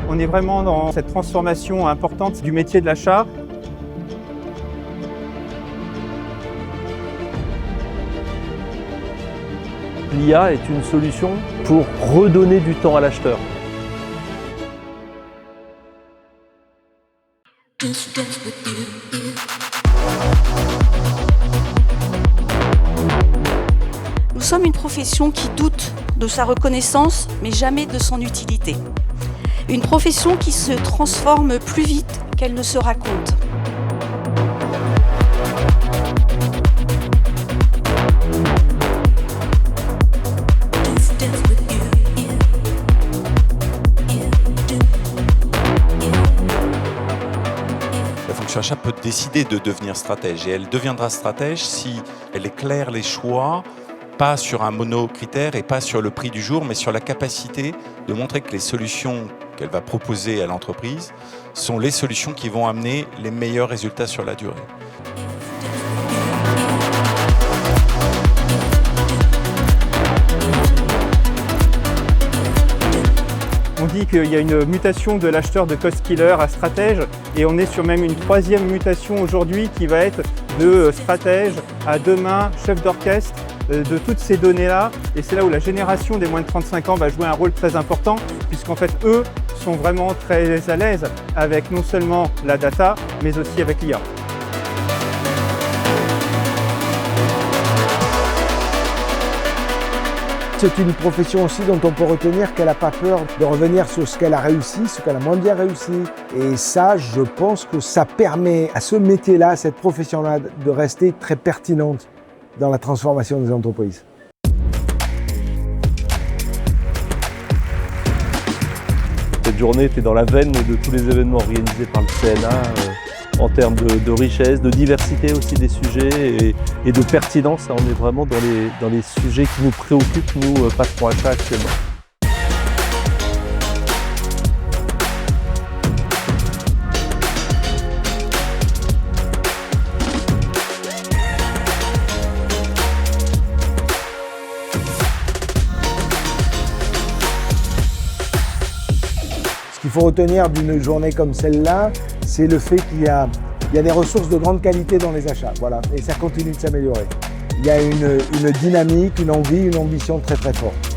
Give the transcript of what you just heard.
On est vraiment dans cette transformation importante du métier de l'achat. L'IA est une solution pour redonner du temps à l'acheteur. Nous sommes une profession qui doute de sa reconnaissance, mais jamais de son utilité. Une profession qui se transforme plus vite qu'elle ne se raconte. La fonction achat peut décider de devenir stratège et elle deviendra stratège si elle éclaire les choix, pas sur un monocritère et pas sur le prix du jour, mais sur la capacité de montrer que les solutions qu'elle va proposer à l'entreprise sont les solutions qui vont amener les meilleurs résultats sur la durée. On dit qu'il y a une mutation de l'acheteur de cost killer à stratège et on est sur même une troisième mutation aujourd'hui qui va être de stratège à demain chef d'orchestre de toutes ces données-là. Et c'est là où la génération des moins de 35 ans va jouer un rôle très important puisqu'en fait eux sont vraiment très à l'aise avec non seulement la data mais aussi avec l'IA. C'est une profession aussi dont on peut retenir qu'elle n'a pas peur de revenir sur ce qu'elle a réussi, ce qu'elle a moins bien réussi. Et ça, je pense que ça permet à ce métier-là, à cette profession-là, de rester très pertinente dans la transformation des entreprises. Cette journée était dans la veine de tous les événements organisés par le CNA en termes de richesse, de diversité aussi des sujets et de pertinence. On est vraiment dans les sujets qui nous préoccupent, nous, patrons achats actuellement. Ce qu'il faut retenir d'une journée comme celle-là, c'est le fait qu'il y a des ressources de grande qualité dans les achats. Voilà, et ça continue de s'améliorer. Il y a une dynamique, une envie, une ambition très très forte.